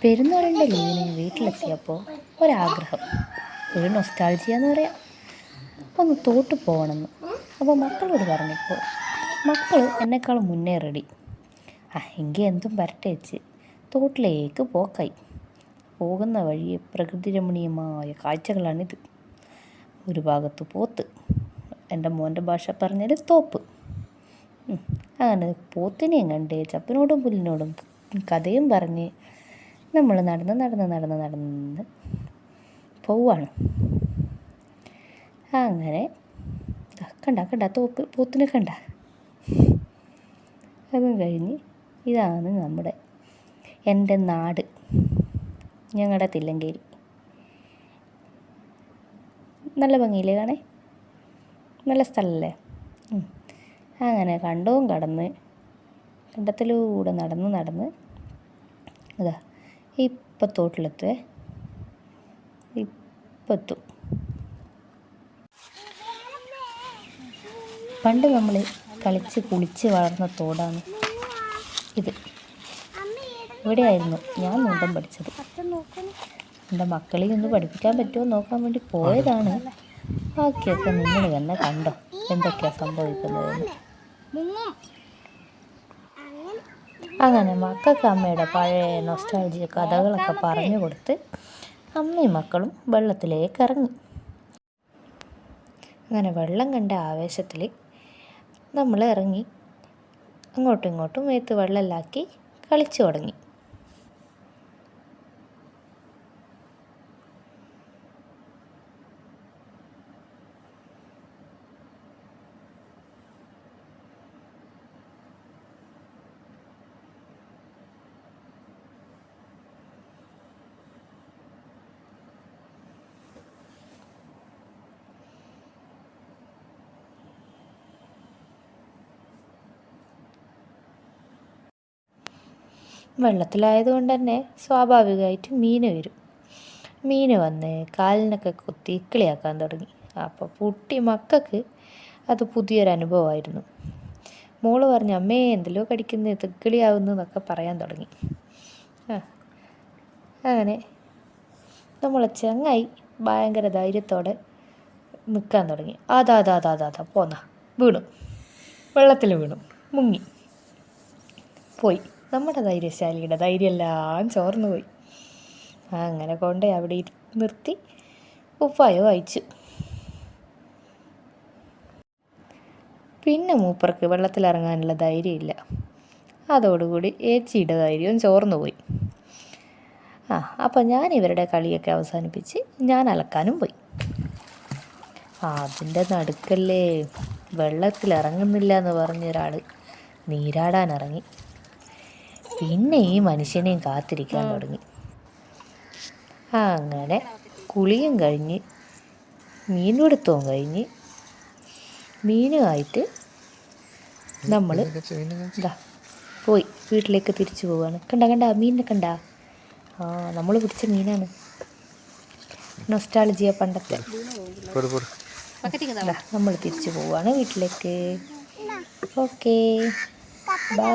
പെരുന്നാളിൻ്റെ ലീവിന് വീട്ടിലെത്തിയപ്പോൾ ഒരാഗ്രഹം, ഒരു നൊസ്റ്റാൾജിയ എന്ന് പറയാം, ഒന്ന് തോട്ട് പോകണമെന്ന്. അപ്പോൾ മക്കളോട് പറഞ്ഞപ്പോൾ മക്കൾ എന്നെക്കാളും മുന്നേ റെഡി. എങ്കിൽ എന്തും വരട്ടെ വെച്ച് തോട്ടിലേക്ക് പോക്കായി. പോകുന്ന വഴി പ്രകൃതി രമണീയമായ കാഴ്ചകളാണിത്. ഒരു ഭാഗത്ത് പോത്ത്, എൻ്റെ മോൻ്റെ ഭാഷ പറഞ്ഞാൽ തോപ്പ്. അങ്ങനെ പോത്തിനെയും കണ്ട് ചപ്പിനോടും പുല്ലിനോടും കഥയും പറഞ്ഞ് നമ്മൾ നടന്ന് പോവാണ്. അങ്ങനെ കണ്ട പോത്തിനെ കണ്ട. അതും കഴിഞ്ഞ് ഇതാണ് എൻ്റെ നാട്, ഞങ്ങളുടെ തില്ലങ്കേരി. നല്ല ഭംഗിയില്ലേ കാണേ, നല്ല സ്ഥലമല്ലേ. അങ്ങനെ കണ്ടവും കടന്ന് കണ്ടത്തിലൂടെ നടന്ന് അതാ ഇപ്പം തോട്ടിലെത്തും. പണ്ട് നമ്മൾ കളിച്ച് കുളിച്ച് വളർന്ന തോടാണ് ഇത്. ഇവിടെയായിരുന്നു ഞാൻ നീന്തം പഠിച്ചത്. എൻ്റെ മക്കളെ ഒന്ന് പഠിപ്പിക്കാൻ പറ്റുമോ നോക്കാൻ വേണ്ടി പോയതാണ്. ബാക്കിയൊക്കെ നിങ്ങൾ തന്നെ കണ്ടോ എന്തൊക്കെയാണ് സംഭവിക്കുന്നതെന്ന്. അങ്ങനെ മക്കൾക്ക് അമ്മയുടെ പഴയ നൊസ്റ്റാൾജിയ കഥകളൊക്കെ പറഞ്ഞു കൊടുത്ത് അമ്മയും മക്കളും വെള്ളത്തിലേക്ക് ഇറങ്ങി. അങ്ങനെ വെള്ളം കണ്ട ആവേശത്തിൽ നമ്മൾ ഇറങ്ങി അങ്ങോട്ടും ഇങ്ങോട്ടും മേത്ത് വെള്ളമില്ലാക്കി കളിച്ചു തുടങ്ങി. വെള്ളത്തിലായതുകൊണ്ട് തന്നെ സ്വാഭാവികമായിട്ട് മീൻ വരും. മീൻ വന്ന് കാലിനൊക്കെ കുത്തി ഇക്കിളിയാക്കാൻ തുടങ്ങി. അപ്പോൾ മക്കൾക്ക് അത് പുതിയൊരു അനുഭവമായിരുന്നു. മോള് പറഞ്ഞു, അമ്മേ എന്തെല്ലോ കടിക്കുന്നത്, തിക്കിളിയാവുന്നു എന്നൊക്കെ പറയാൻ തുടങ്ങി. അങ്ങനെ നമ്മളെ ചങ്ങായി ഭയങ്കര ധൈര്യത്തോടെ നിൽക്കാൻ തുടങ്ങി. അതാ പോന്നാ വീണു, വെള്ളത്തിൽ വീണു, മുങ്ങി പോയി. നമ്മുടെ ധൈര്യശാലിയുടെ ധൈര്യമെല്ലാം ചോർന്നു പോയി. അങ്ങനെ കൊണ്ടേ അവിടെ നിർത്തി ഉപ്പായോ അയച്ചു. പിന്നെ മൂപ്പർക്ക് വെള്ളത്തിലിറങ്ങാനുള്ള ധൈര്യമില്ല. അതോടുകൂടി ഏച്ചിയുടെ ധൈര്യവും ചോർന്നു പോയി. അപ്പം ഞാൻ ഇവരുടെ കളിയൊക്കെ അവസാനിപ്പിച്ച് ഞാൻ അലക്കാനും പോയി. അതിൻ്റെ നടുക്കല്ലേ വെള്ളത്തിലിറങ്ങുന്നില്ല എന്ന് പറഞ്ഞൊരാൾ നീരാടാനിറങ്ങി. പിന്നെ ഈ മനുഷ്യനെയും കാത്തിരിക്കാൻ തുടങ്ങി. അങ്ങനെ കുളിയും കഴിഞ്ഞ് മീൻപിടുത്തവും കഴിഞ്ഞ് മീനുമായിട്ട് നമ്മൾ പോയി വീട്ടിലേക്ക് തിരിച്ചു പോവുകയാണ്. കണ്ട മീനിനെ കണ്ട, നമ്മൾ പിടിച്ച മീനാണ്. നൊസ്റ്റാൾജിയ പണ്ടത്തെ. നമ്മൾ തിരിച്ചു പോവുകയാണ് വീട്ടിലേക്ക്. Okay, by.